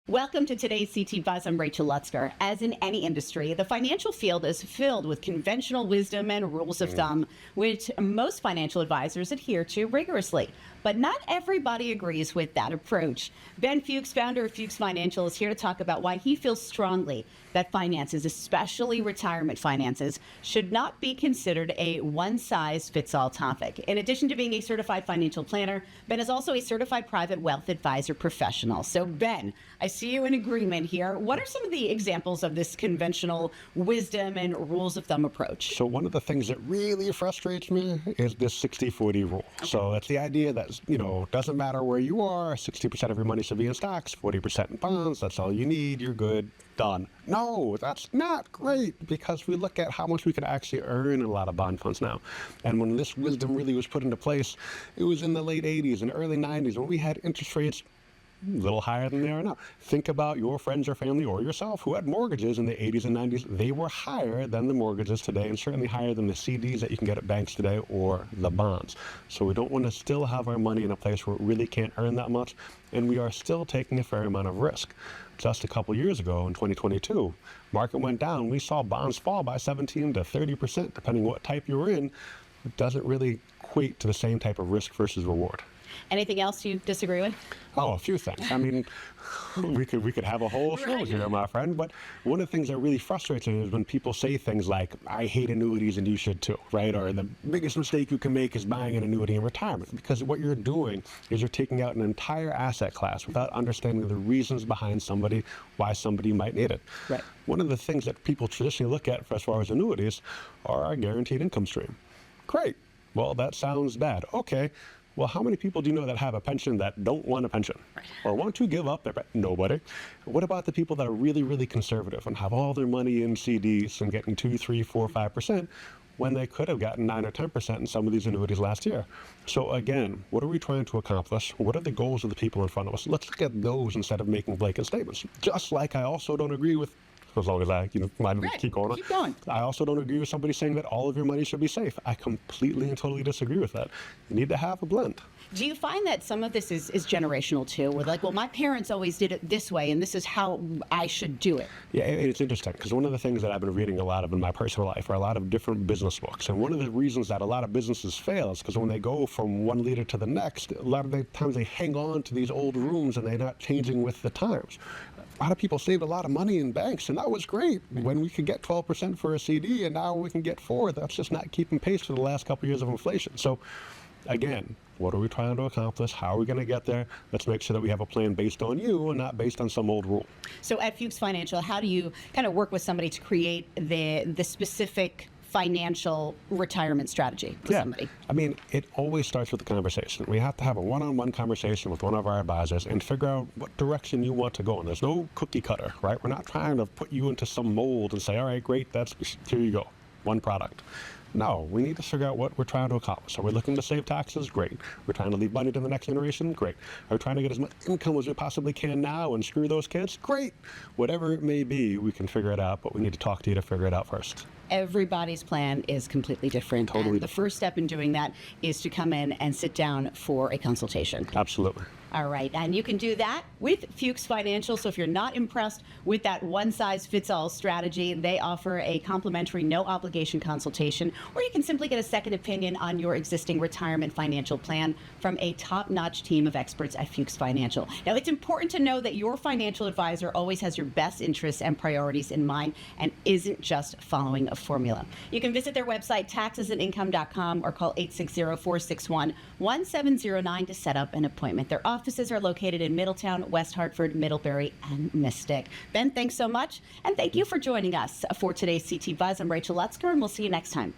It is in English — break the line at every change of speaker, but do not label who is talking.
Welcome to today's CT Buzz. I'm Rachel Lutzker. As in any industry, the financial field is filled with conventional wisdom and rules of thumb, which most financial advisors adhere to rigorously. But not everybody agrees with that approach. Ben Fuchs, founder of Fuchs Financial, is here to talk about why he feels strongly that finances, especially retirement finances, should not be considered a one-size-fits-all topic. In addition to being a certified financial planner, Ben is also a certified private wealth advisor professional. So Ben, I see you in agreement here. What are some of the examples of this conventional wisdom and rules of thumb approach?
So one of the things that really frustrates me is this 60-40 rule. Okay. So it's the idea that, doesn't matter where you are, 60% of your money should be in stocks, 40% in bonds, that's all you need, you're good, done. No, that's not great, because we look at how much we can actually earn in a lot of bond funds now. And when this wisdom really was put into place, it was in the late 80s and early 90s when we had interest rates a little higher than they are now. Think about your friends or family or yourself who had mortgages in the 80s and 90s. They were higher than the mortgages today, and certainly higher than the CDs that you can get at banks today or the bonds. So we don't want to still have our money in a place where it really can't earn that much, and we are still taking a fair amount of risk. Just a couple years ago in 2022, market went down. We saw bonds fall by 17 to 30%, depending what type you were in. It doesn't really equate to the same type of risk versus reward.
Anything else you disagree with?
Oh, a few things. I mean, we could have a whole show here, my friend. But one of the things that really frustrates me is when people say things like, I hate annuities and you should too, right? Or the biggest mistake you can make is buying an annuity in retirement. Because what you're doing is you're taking out an entire asset class without understanding the reasons behind why somebody might need it.
Right.
One of the things that people traditionally look at as far as annuities are our guaranteed income stream. Great. Well, that sounds bad. Okay. Well, how many people do you know that have a pension that don't want a pension or want to give up their pension? Nobody. What about the people that are really, really conservative and have all their money in CDs and getting 2, 3, 4, 5% when they could have gotten 9 or 10% in some of these annuities last year? So again, what are we trying to accomplish? What are the goals of the people in front of us? Let's look at those instead of making blanket statements. Just like I also don't agree with, as long as I mind me keep going on.
Keep going.
I also don't agree with somebody saying that all of your money should be safe. I completely and totally disagree with that. You need to have a blend.
Do you find that some of this is generational too? Where like, well, my parents always did it this way and this is how I should do it.
Yeah, it's interesting because one of the things that I've been reading a lot of in my personal life are a lot of different business books. And one of the reasons that a lot of businesses fail is because when they go from one leader to the next, a lot of the times they hang on to these old rooms and they're not changing with the times. A lot of people saved a lot of money in banks, and that was great when we could get 12% for a CD, and now we can get 4%. That's just not keeping pace for the last couple of years of inflation. So, again, what are we trying to accomplish? How are we going to get there? Let's make sure that we have a plan based on you and not based on some old rule.
So at Fuchs Financial, how do you kind of work with somebody to create the specific financial retirement strategy for somebody?
I mean, it always starts with the conversation. We have to have a one-on-one conversation with one of our advisors and figure out what direction you want to go in. There's no cookie cutter, right? We're not trying to put you into some mold and say, all right, great, here you go, one product. No, we need to figure out what we're trying to accomplish. Are we looking to save taxes? Great. We're trying to leave money to the next generation? Great. Are we trying to get as much income as we possibly can now and screw those kids? Great. Whatever it may be, we can figure it out, but we need to talk to you to figure it out first.
Everybody's plan is completely different.
Totally.
And the first step in doing that is to come in and sit down for a consultation.
Absolutely.
All right, and you can do that with Fuchs Financial. So if you're not impressed with that one-size-fits-all strategy, they offer a complimentary no-obligation consultation, or you can simply get a second opinion on your existing retirement financial plan from a top-notch team of experts at Fuchs Financial. Now, it's important to know that your financial advisor always has your best interests and priorities in mind and isn't just following a formula. You can visit their website, taxesandincome.com, or call 860-461-1709 to set up an appointment. Their offices are located in Middletown, West Hartford, Middlebury, and Mystic. Ben, thanks so much, and thank you for joining us for today's CT Buzz. I'm Rachel Lutzker, and we'll see you next time.